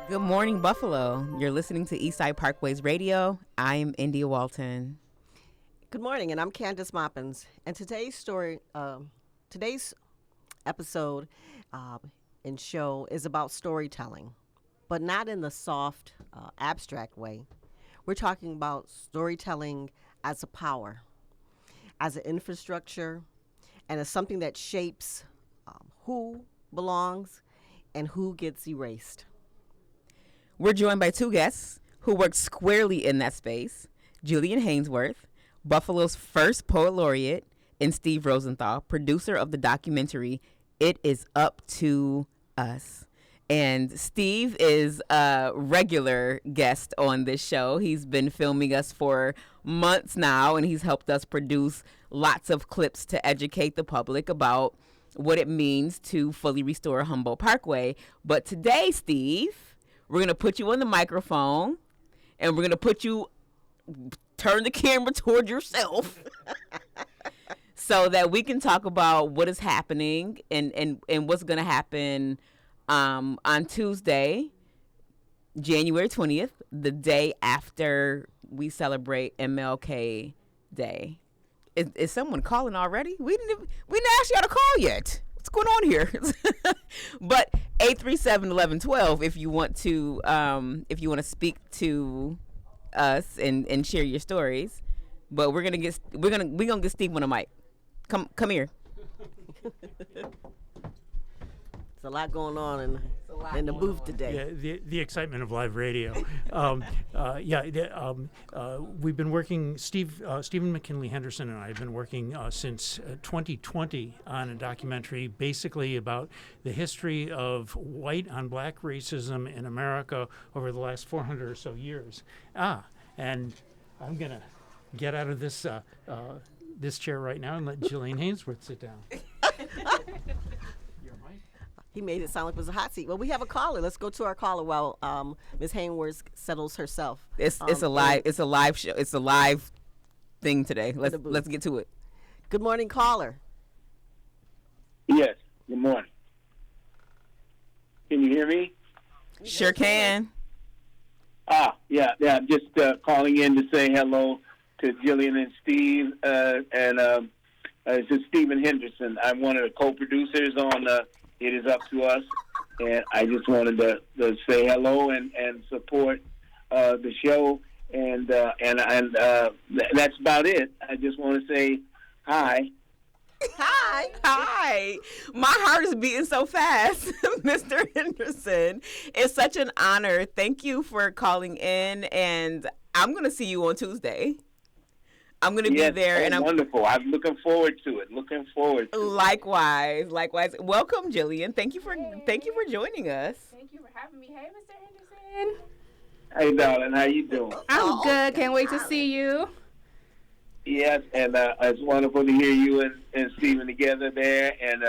Good morning, Buffalo. You're listening to Eastside Parkways Radio. I'm India Walton. Good morning, and I'm Candace Moppins. And today's episode and show is about storytelling, but not in the soft, abstract way. We're talking about storytelling as a power, as an infrastructure, and as something that shapes who belongs and who gets erased. We're joined by two guests who work squarely in that space: Julian Hainsworth, Buffalo's first poet laureate, and Steve Rosenthal, producer of the documentary It Is Up to Us. And Steve is a regular guest on this show. He's been filming us for months now, and he's helped us produce lots of clips to educate the public about what it means to fully restore Humboldt Parkway. But today, Steve, we're going to put you on the microphone, and we're going to turn the camera toward yourself so that we can talk about what is happening and what's going to happen on Tuesday, January 20th, the day after we celebrate MLK Day. Is someone calling already? We didn't ask y'all to call yet. What's going on here? But 837-1112 if you want to speak to us and share your stories. But we're gonna get Steve on the mic. Come here. There's a lot going on in the booth today. Yeah, the excitement of live radio. We've been working. Stephen McKinley Henderson and I have been working since 2020 on a documentary, basically about the history of white on black racism in America over the last 400 or so years. And I'm gonna get out of this this chair right now and let Jillian Hainsworth sit down. He made it sound like it was a hot seat. Well, we have a caller. Let's go to our caller while Ms. Hainsworth settles herself. It's a live show. It's a live thing today. Let's get to it. Good morning, caller. Yes. Good morning. Can you hear me? Sure can. Yeah. I'm just calling in to say hello to Jillian and Steve, this is Stephen Henderson. I'm one of the co-producers on It Is Up to Us, and I just wanted to say hello and support the show, and that's about it. I just want to say hi. Hi. My heart is beating so fast, Mr. Henderson. It's such an honor. Thank you for calling in, and I'm going to see you on Tuesday. I'm going to be there. And I'm wonderful. I'm looking forward to it. Likewise. Welcome, Jillian. Thank you for joining us. Thank you for having me. Hey, Mr. Henderson. Hey, darling. How you doing? I'm good. Can't wait to see you. Yes, and it's wonderful to hear you and Stephen together there. And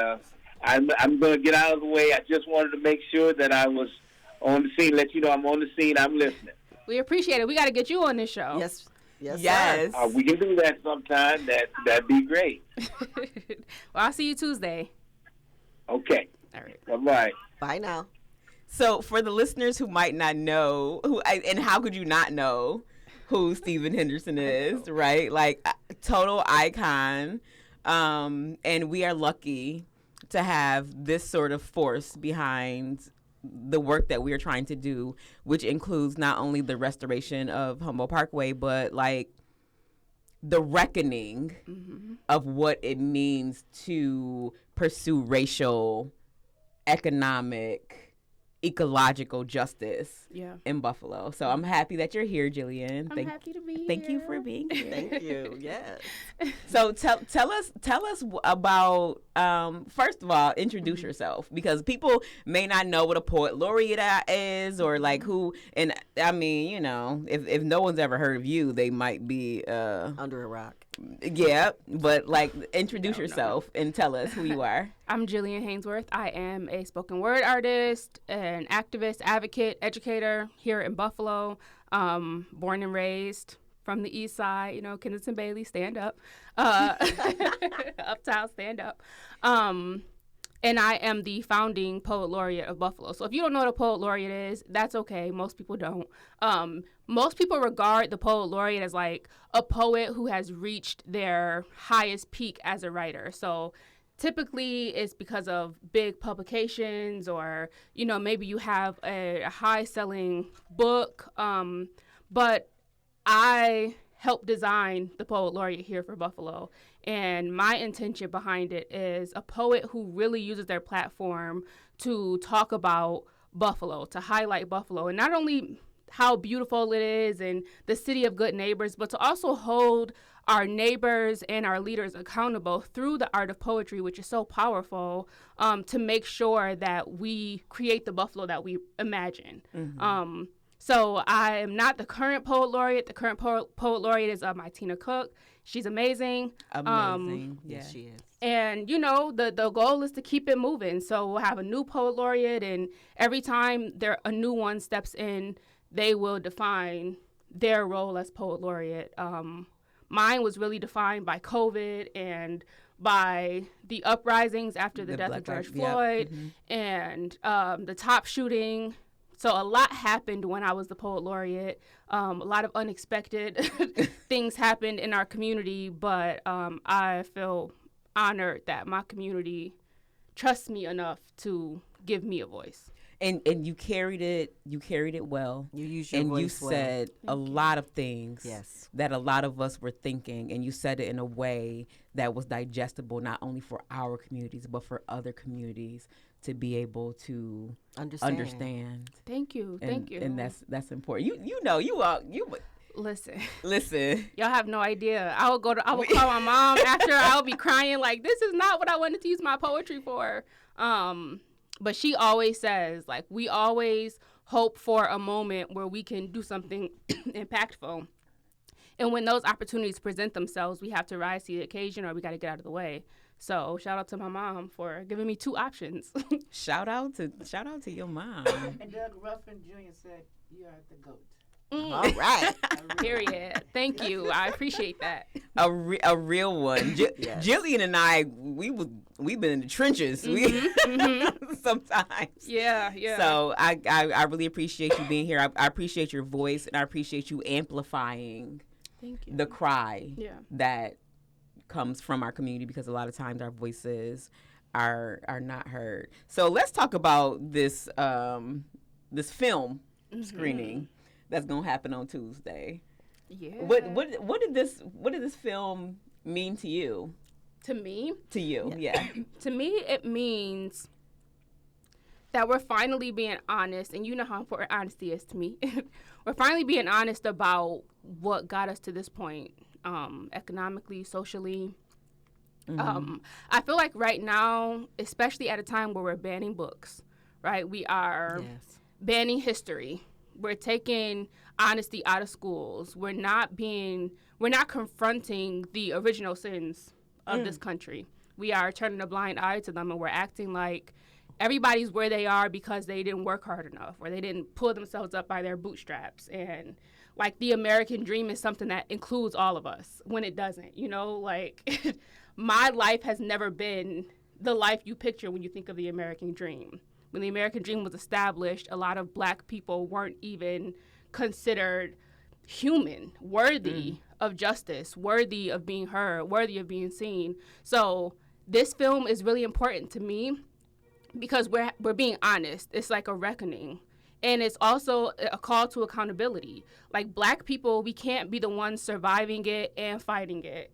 I'm going to get out of the way. I just wanted to make sure that I was on the scene. Let you know I'm on the scene. I'm listening. We appreciate it. We got to get you on this show. Yes. We can do that sometime. That'd be great. Well, I'll see you Tuesday. Okay. All right. Bye-bye. Bye now. So for the listeners who might not know, and how could you not know who Stephen Henderson is, right? Like, total icon. And we are lucky to have this sort of force behind the work that we are trying to do, which includes not only the restoration of Humboldt Parkway, but like the reckoning of what it means to pursue racial, economic, ecological justice in Buffalo. So I'm happy that you're here, Jillian. I'm happy to be here. Thank you for being here. Thank you. Yes. So tell us about first of all, introduce yourself, because people may not know what a poet laureate is, or like who. And I mean, you know, if no one's ever heard of you, they might be under a rock. Yeah, but like introduce yourself and tell us who you are. I'm Jillian Hainsworth. I am a spoken word artist, an activist, advocate, educator here in Buffalo. Born and raised from the east side, you know, Kenneth Bailey, stand up. Uptown, stand up. and I am the founding poet laureate of Buffalo. So if you don't know what a poet laureate is, that's okay. Most people don't. Most people regard the poet laureate as like a poet who has reached their highest peak as a writer. So typically it's because of big publications, or maybe you have a high selling book. But I helped design the poet laureate here for Buffalo, and my intention behind it is a poet who really uses their platform to talk about Buffalo, to highlight Buffalo, and not only how beautiful it is and the city of good neighbors, but to also hold our neighbors and our leaders accountable through the art of poetry, which is so powerful, to make sure that we create the Buffalo that we imagine. So I am not the current poet laureate. The current poet laureate is my Tina Cook. She's amazing. Amazing. Yes, she is. And, the goal is to keep it moving. So we'll have a new poet laureate, and every time a new one steps in, they will define their role as poet laureate. Mine was really defined by COVID and by the uprisings after the death of George Floyd and the top shooting. So a lot happened when I was the poet laureate. A lot of unexpected things happened in our community, but I feel honored that my community trusts me enough to give me a voice. And you carried it well. You used your and voice you said well. lot of things Yes. that a lot of us were thinking, and you said it in a way that was digestible not only for our communities but for other communities to be able to understand. Thank you. Thank you. And that's important. You Listen, y'all have no idea. I would call my mom after. I would be crying like, this is not what I wanted to use my poetry for. But she always says, like, we always hope for a moment where we can do something impactful. And when those opportunities present themselves, we have to rise to the occasion, or we got to get out of the way. So shout out to my mom for giving me 2 options. Shout out to your mom. And Doug Ruffin Jr. said, "You are the GOAT." All right. Period. Thank you. I appreciate that. A real one. Yes. Jillian and I, we've been in the trenches. Sometimes. Yeah. So I really appreciate you being here. I appreciate your voice, and I appreciate you amplifying Thank you. the cry Yeah. that comes from our community, because a lot of times our voices are not heard. So let's talk about this this film screening that's gonna happen on Tuesday. Yeah. What did this film mean to you? To me? To you, yeah. To me, it means that we're finally being honest, and you know how important honesty is to me. We're finally being honest about what got us to this point, economically, socially. I feel like right now, especially at a time where we're banning books, right? We are banning history. We're taking honesty out of schools. We're not confronting the original sins of this country. We are turning a blind eye to them, and we're acting like everybody's where they are because they didn't work hard enough, or they didn't pull themselves up by their bootstraps. And like the American dream is something that includes all of us when it doesn't, like my life has never been the life you picture when you think of the American dream. When the American dream was established, a lot of Black people weren't even considered human, worthy of justice, worthy of being heard, worthy of being seen. So this film is really important to me because we're being honest. It's like a reckoning. And it's also a call to accountability. Like Black people, we can't be the ones surviving it and fighting it.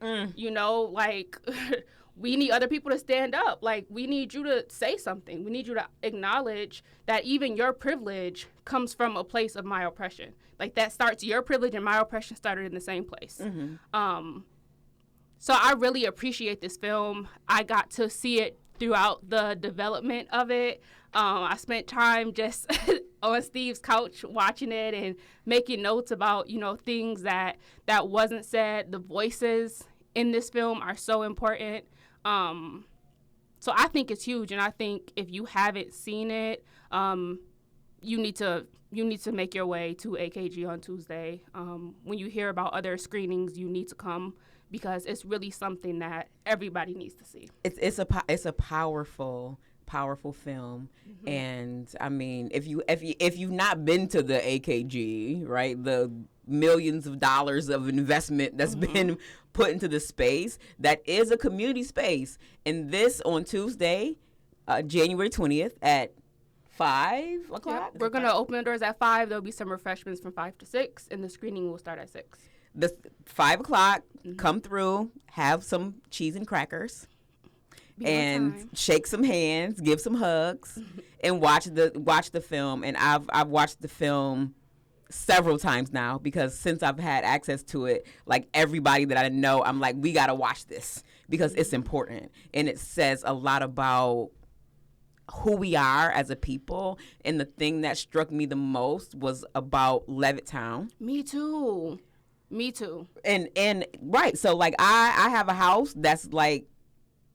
We need other people to stand up. Like, we need you to say something. We need you to acknowledge that even your privilege comes from a place of my oppression. Like, that starts, your privilege and my oppression started in the same place. So I really appreciate this film. I got to see it throughout the development of it. I spent time just on Steve's couch watching it and making notes about, things that wasn't said. The voices in this film are so important. So I think it's huge, and I think if you haven't seen it, you need to make your way to AKG on Tuesday. When you hear about other screenings, you need to come because it's really something that everybody needs to see. It's a powerful powerful film. And I mean, if you've not been to the AKG, right, the millions of dollars of investment that's been put into the space, that is a community space. And this on Tuesday, January 20th at 5 o'clock. We're going to open the doors at 5. There'll be some refreshments from 5 to 6, and the screening will start at 6. The 5 o'clock, come through, have some cheese and crackers, and shake some hands, give some hugs, and watch the film. And I've watched the film several times now, because since I've had access to it, like everybody that I know, I'm like, we gotta watch this because it's important, and it says a lot about who we are as a people. And the thing that struck me the most was about Levittown. Me too. And right, so like I have a house that's like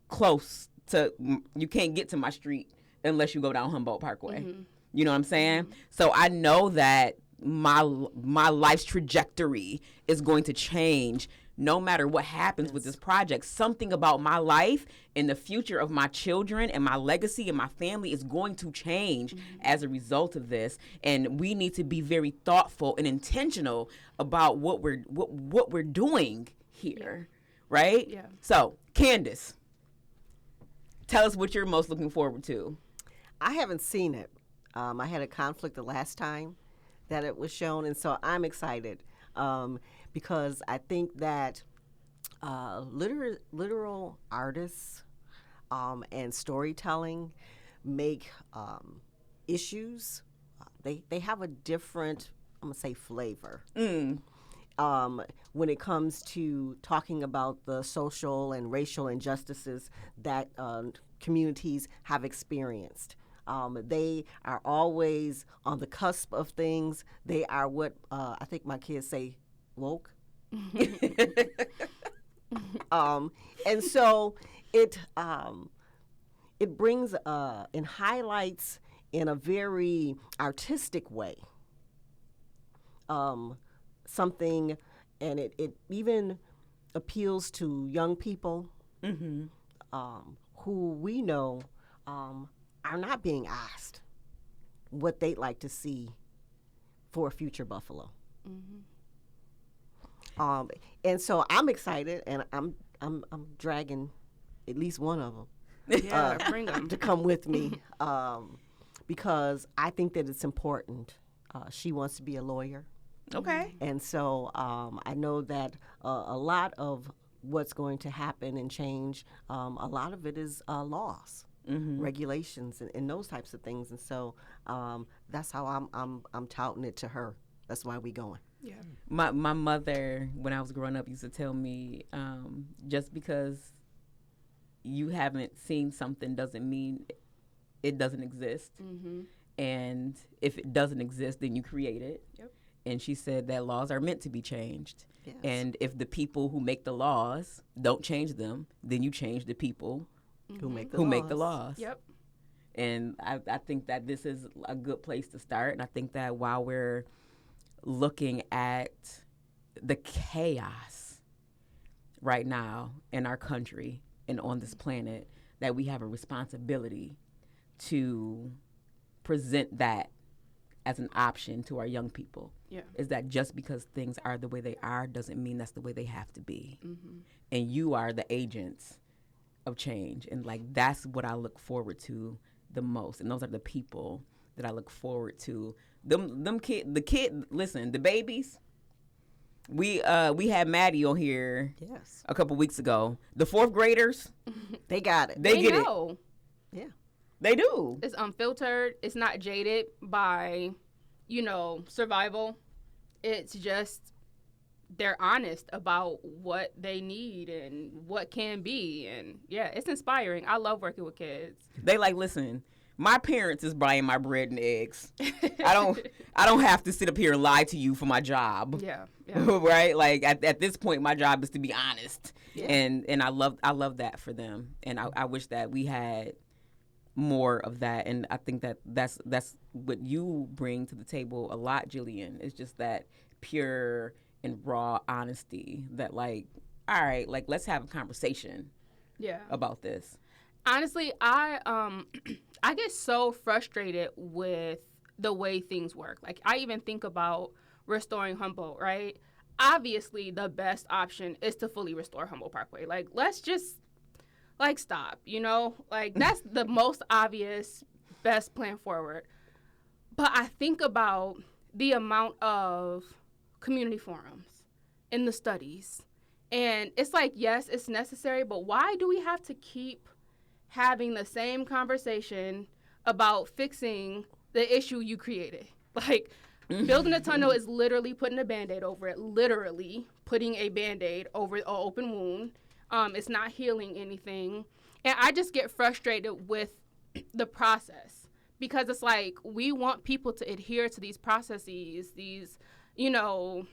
close to, you can't get to my street unless you go down Humboldt Parkway. You know what I'm saying? So I know that my life's trajectory is going to change no matter what happens with this project. Something about my life and the future of my children and my legacy and my family is going to change as a result of this. And we need to be very thoughtful and intentional about what we're doing here, right? Yeah. So, Candace, tell us what you're most looking forward to. I haven't seen it. I had a conflict the last time that it was shown, and so I'm excited because I think that literal artists and storytelling make issues. They have a different, I'm gonna say, flavor. When it comes to talking about the social and racial injustices that communities have experienced. They are always on the cusp of things. They are what I think my kids say, woke. And so it brings and highlights in a very artistic way something, and it even appeals to young people who we know are not being asked what they'd like to see for a future Buffalo. And so I'm excited, and I'm dragging at least one of them Bring them to come with me because I think that it's important. She wants to be a lawyer. Okay. And so I know that a lot of what's going to happen and change, a lot of it is laws, regulations, and those types of things. And so that's how I'm touting it to her. That's why we going. Yeah. My mother, when I was growing up, used to tell me, just because you haven't seen something doesn't mean it doesn't exist. And if it doesn't exist, then you create it. Yep. And she said that laws are meant to be changed. Yes. And if the people who make the laws don't change them, then you change the people Who make the who laws. make the laws. Yep. And I think that this is a good place to start. And I think that while we're looking at the chaos right now in our country and on this planet, that we have a responsibility to present that as an option to our young people. Yeah. Is that just because things are the way they are doesn't mean that's the way they have to be. And you are the agents of change. And like, that's what I look forward to the most. And those are the people that I look forward to. Listen, the babies. We had Maddie on here Yes. a couple weeks ago. The 4th graders, They got it. they get know. it. Yeah. They do. It's unfiltered. It's not jaded by, survival. It's just they're honest about what they need and what can be. And yeah, it's inspiring. I love working with kids. They like, listen, my parents is buying my bread and eggs. I don't have to sit up here and lie to you for my job. Yeah. Right? Like at this point, my job is to be honest. Yeah. And I love that for them. And I wish that we had more of that. And I think that that's what you bring to the table a lot, Jillian. It's just that pure and raw honesty that, like, all right, like, let's have a conversation Yeah. about this. Honestly, I I get so frustrated with the way things work. Like, I even think about restoring Humboldt, right? Obviously, the best option is to fully restore Humboldt Parkway. Like, let's just like stop, you know? Like, that's the most obvious best plan forward. But I think about the amount of community forums in the studies. And it's like, yes, it's necessary, but why do we have to keep having the same conversation about fixing the issue you created? Like, building a tunnel is literally putting a Band-Aid over it, literally putting a Band-Aid over an open wound. It's not healing anything. And I just get frustrated with the process because it's like we want people to adhere to these processes, these, you know,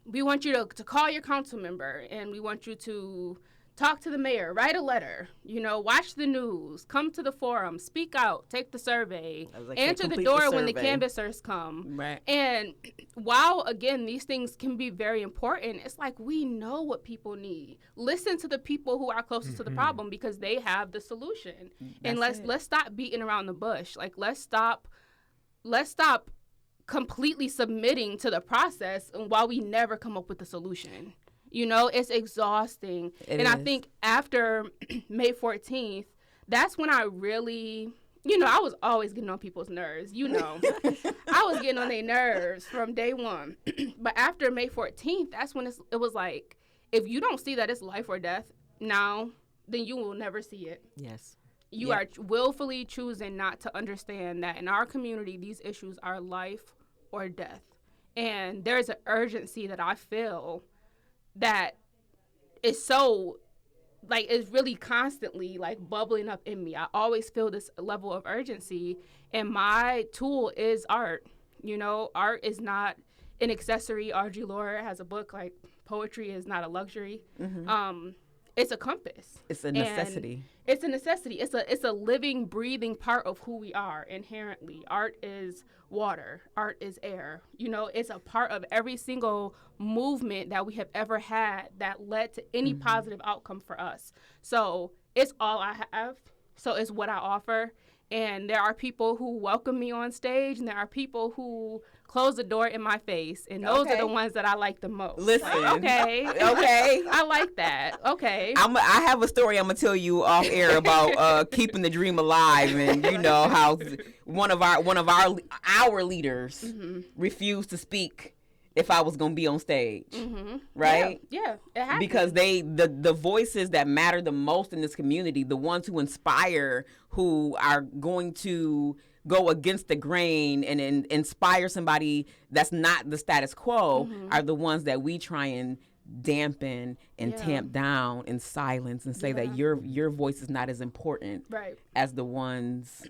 we want you to call your council member and we want you to talk to the mayor, write a letter, you know, watch the news, come to the forum, speak out, take the survey, answer the door when the canvassers come. Right. And while, again, these things can be very important, it's like we know what people need. Listen to the people who are closest to the problem because they have the solution. And let's stop beating around the bush. Like, let's stop completely submitting to the process while we never come up with a solution. You know, it's exhausting. I think after May 14th, that's when I really, you know, I was always getting on people's nerves, you know. I was getting on their nerves from day one. But after May 14th, that's when it was like, if you don't see that it's life or death now, then you will never see it. Yes. You are willfully choosing not to understand that in our community, these issues are life or death. And there's an urgency that I feel that is so, like, it's really constantly, like, bubbling up in me. I always feel this level of urgency, and my tool is art. You know, art is not an accessory. Audre Lorde has a book, like, poetry is not a luxury. It's a compass. It's a necessity. It's a necessity. It's a living, breathing part of who we are inherently. Art is water. Art is air. You know, it's a part of every single movement that we have ever had that led to any positive outcome for us. So it's all I have. So it's what I offer. And there are people who welcome me on stage, and there are people who close the door in my face, and those are the ones that I like the most. Listen, okay, I like that. Okay, I have a story I'm gonna tell you off air about keeping the dream alive, and you know how one of our leaders refused to speak if I was gonna be on stage, right? Yeah, it happens. Because the voices that matter the most in this community, the ones who inspire, who are going to go against the grain and inspire somebody that's not the status quo, are the ones that we try and dampen and tamp down and silence and say that your voice is not as important as the ones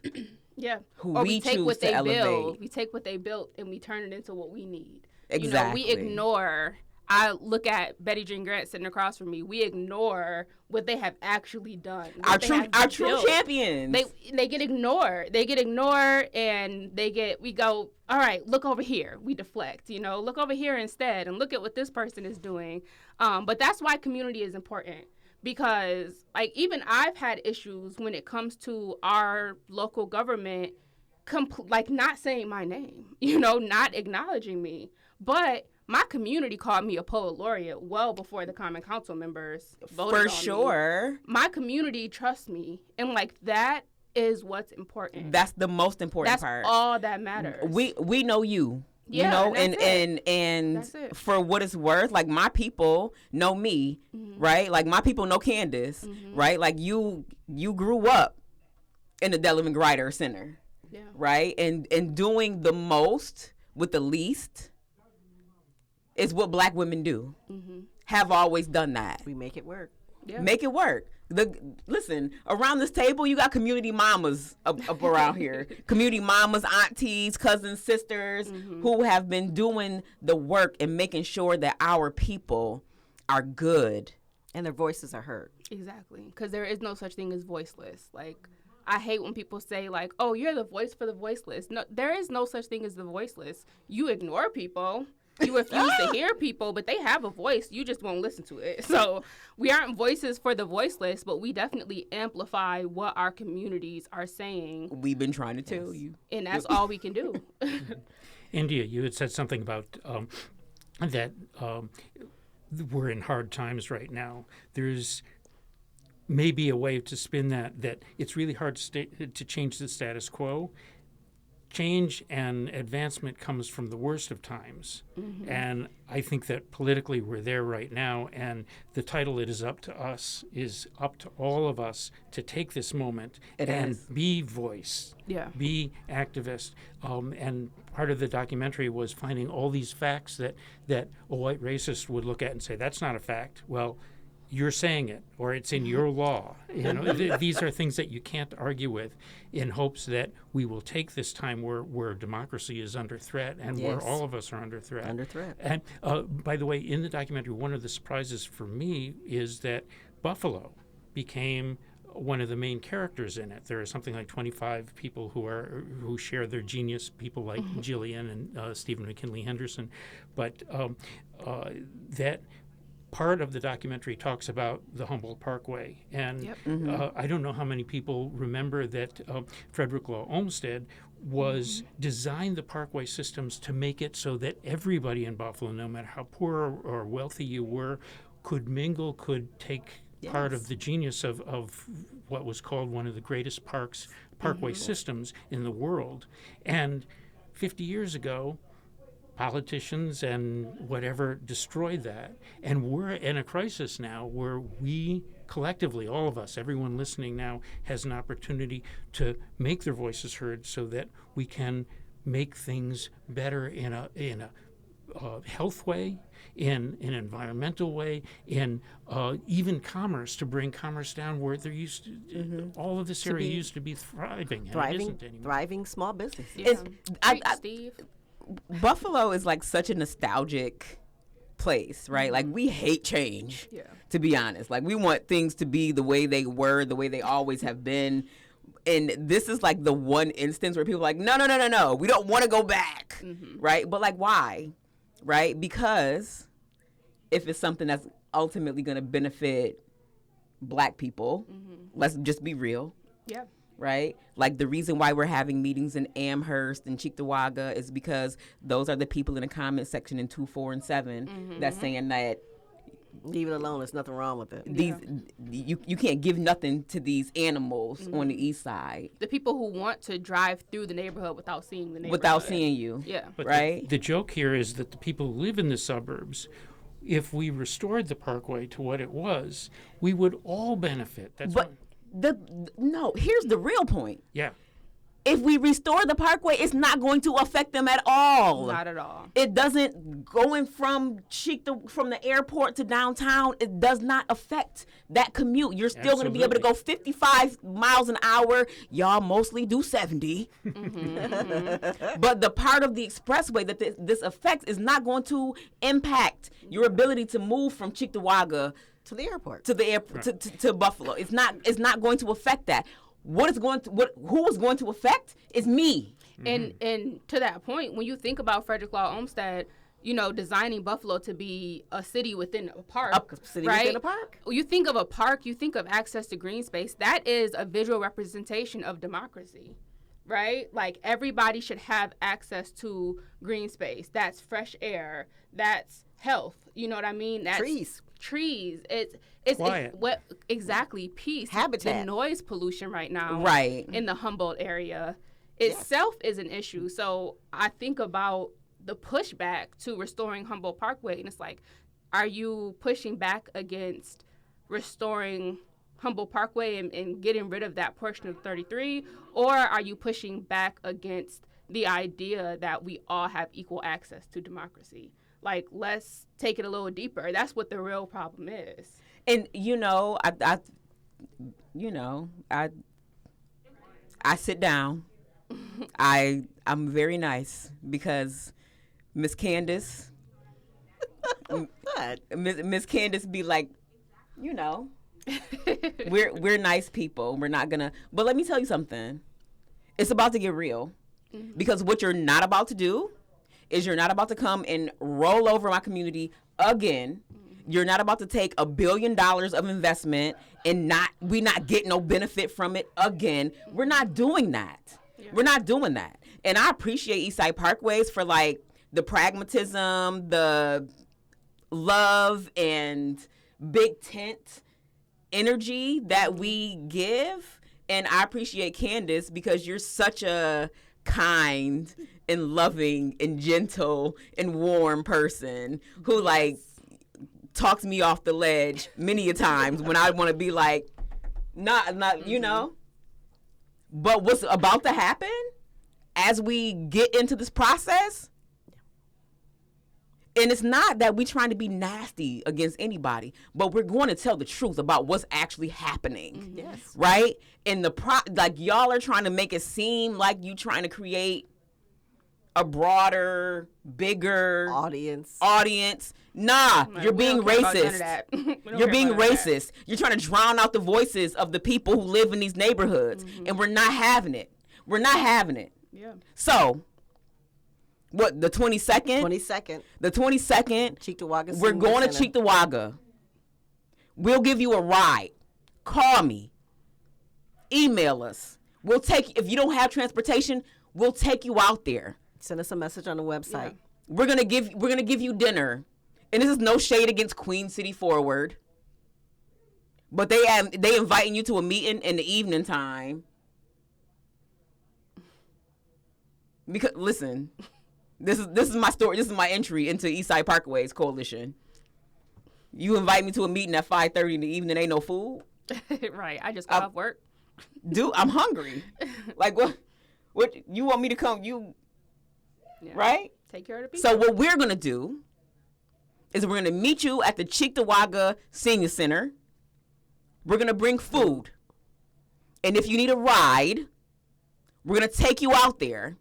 who we choose to elevate. We take what they built and we turn it into what we need. Exactly. You know, we ignore. I look at Betty Jean Grant sitting across from me. We ignore what they have actually done. Our true champions. They get ignored. They get ignored, and we go, all right, look over here. We deflect. You know, look over here instead, and look at what this person is doing. But that's why community is important. Because, like, even I've had issues when it comes to our local government, like, not saying my name. You know, not acknowledging me. But my community called me a poet laureate well before the Common Council members voted on me. For sure. My community trusts me. And, like, that is what's important. That's the most important part. That's all that matters. We know you. Yeah, you know, and for what it's worth, like, my people know me, right? Like, my people know Candace, right? Like, you grew up in the Delavan Grider Center, right? And doing the most with the least is what Black women do. Have always done that. We make it work. Yeah. Make it work. Listen, around this table, you got community mamas up around here. Community mamas, aunties, cousins, sisters, who have been doing the work and making sure that our people are good. And their voices are heard. Exactly. Because there is no such thing as voiceless. Like, I hate when people say, like, oh, you're the voice for the voiceless. No, there is no such thing as the voiceless. You ignore people. You refuse to hear people, but they have a voice. You just won't listen to it. So we aren't voices for the voiceless, but we definitely amplify what our communities are saying. We've been trying to tell you. And that's all we can do. India, you had said something about that we're in hard times right now. There's maybe a way to spin that it's really hard to change the status quo. Change and advancement comes from the worst of times. Mm-hmm. And I think that politically we're there right now. And the title, It Is Up to Us, is up to all of us to take this moment be voice, be activist. And part of the documentary was finding all these facts that a white racist would look at and say, that's not a fact. Well, you're saying it, or it's in your law. These are things that you can't argue with, in hopes that we will take this time where democracy is under threat and where all of us are under threat. And by the way, in the documentary, one of the surprises for me is that Buffalo became one of the main characters in it. There are something like 25 people who share their genius, people like Jillian and Stephen McKinley Henderson, but that part of the documentary talks about the Humboldt Parkway. And I don't know how many people remember that Frederick Law Olmsted was designed the parkway systems to make it so that everybody in Buffalo, no matter how poor or wealthy you were, could mingle, could take part of the genius of what was called one of the greatest parkway systems in the world. And 50 years ago, politicians and whatever destroyed that. And we're in a crisis now where we collectively, all of us, everyone listening now, has an opportunity to make their voices heard so that we can make things better in a health way, in an environmental way, in even commerce, to bring commerce down where there used to, all of this area used to be thriving, and it isn't anymore. Thriving small business. Steve. Buffalo is like such a nostalgic place, right? Like, we hate change, to be honest. Like, we want things to be the way they were, the way they always have been. And this is like the one instance where people are like, no, we don't want to go back, right? But like, why, right? Because if it's something that's ultimately going to benefit Black people, let's just be real. Yeah. Right? Like, the reason why we're having meetings in Amherst and Cheektowaga is because those are the people in the comment section in 2, 4, and 7 that's saying that leave it alone. There's nothing wrong with it. You can't give nothing to these animals on the east side. The people who want to drive through the neighborhood without seeing the neighborhood. Without seeing you. Yeah. But right? The joke here is that the people who live in the suburbs, if we restored the parkway to what it was, we would all benefit. That's here's the real point. Yeah. If we restore the parkway, it's not going to affect them at all. Not at all. It doesn't, going from from the airport to downtown, it does not affect that commute. You're still going to be able to go 55 miles an hour. Y'all mostly do 70. But the part of the expressway that this affects is not going to impact your ability to move from Cheektowaga to the airport. To Buffalo. It's not going to affect that. Who is going to affect is me. And to that point, when you think about Frederick Law Olmsted, designing Buffalo to be a city within a park, within a park. You think of a park, you think of access to green space. That is a visual representation of democracy, right? Like, everybody should have access to green space. That's fresh air. That's health. You know what I mean? That's trees. It's what exactly peace. Habitat. The noise pollution right now, right, in the Humboldt area itself is an issue. So I think about the pushback to restoring Humboldt Parkway, and it's like, are you pushing back against restoring Humboldt Parkway and getting rid of that portion of 33, or are you pushing back against the idea that we all have equal access to democracy? Like, let's take it a little deeper. That's what the real problem is. And I sit down. I'm very nice because Miss Candace, Miss Candace be like, we're nice people. We're not gonna. But let me tell you something. It's about to get real, because what you're not about to do is you're not about to come and roll over my community again. You're not about to take $1 billion of investment and we not get no benefit from it again. We're not doing that. Yeah. We're not doing that. And I appreciate Eastside Parkways for like the pragmatism, the love and big tent energy that we give. And I appreciate Candace because you're such a kind and loving and gentle and warm person who like talks me off the ledge many a times when I want to be like, not, you know. But what's about to happen as we get into this process, and it's not that we're trying to be nasty against anybody, but we're going to tell the truth about what's actually happening. Yes. Right? And like y'all are trying to make it seem like you trying to create a broader, bigger audience. Nah, Like, you're being racist. You're being racist. That. You're trying to drown out the voices of the people who live in these neighborhoods, and we're not having it. We're not having it. Yeah. So, what, the 22nd? 22nd. The 22nd. Cheektowaga. We're going to Cheektowaga. We'll give you a ride. Call me. Email us. We'll take, if you don't have transportation, we'll take you out there. Send us a message on the website. Yeah. We're gonna give you dinner, and this is no shade against Queen City Forward, but they inviting you to a meeting in the evening time. Because listen, this is my story. This is my entry into Eastside Parkways Coalition. You invite me to a meeting at 5:30 in the evening. Ain't no food. Right. I just got off work. Dude, I'm hungry. Like what? What you want me to come? Yeah. Right? Take care of the people. So what we're going to do is we're going to meet you at the Cheektowaga Senior Center. We're going to bring food. And if you need a ride, we're going to take you out there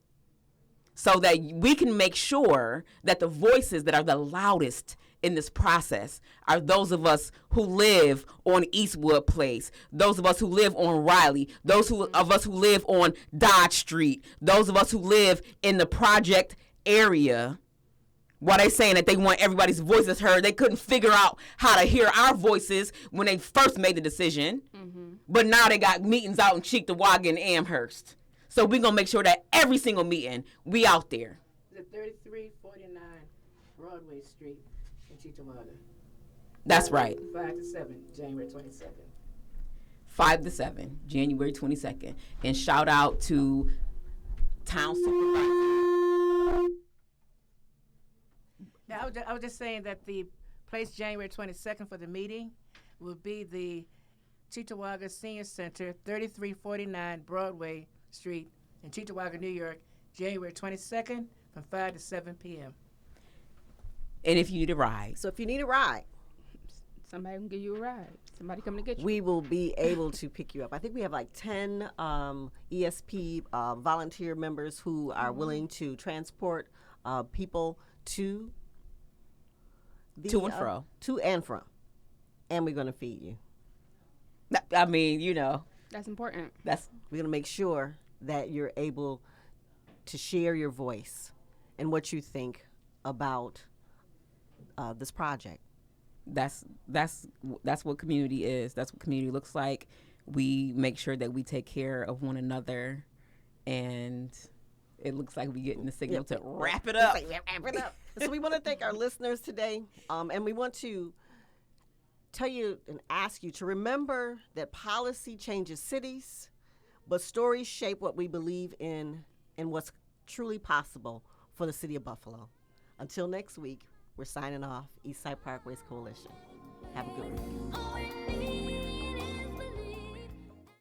so that we can make sure that the voices that are the loudest in this process are those of us who live on Eastwood Place, those of us who live on Riley, those of us who live on Dodge Street, those of us who live in the project area. While they saying that they want everybody's voices heard, they couldn't figure out how to hear our voices when they first made the decision. But now they got meetings out in Cheektowaga and Amherst. So we're going to make sure that every single meeting, we out there. The 3349 Broadway Street in Cheektowaga. That's right. 5 to 7, January 22nd. 5 to 7, January 22nd. And shout out to Town Supervisor. Now, I was just saying that the place January 22nd for the meeting will be the Cheektowaga Senior Center, 3349 Broadway Street in Cheektowaga, New York, January 22nd from 5 to 7 p.m. And if you need a ride. So if you need a ride, Somebody can give you a ride. Somebody coming to get you. we will be able to pick you up. I think we have like 10 ESP volunteer members who are willing to transport people to To and fro. To and from. And we're going to feed you. I mean, you know, That's important. We're going to make sure that you're able to share your voice and what you think about this project. that's what community is. That's what community looks like. We make sure that we take care of one another, and it looks like we're getting the signal to wrap it up. Wrap it up. So we want to thank our listeners today, and we want to tell you and ask you to remember that policy changes cities, but stories shape what we believe in and what's truly possible for the city of Buffalo. Until next week, we're signing off. Eastside Parkways Coalition. Have a good week.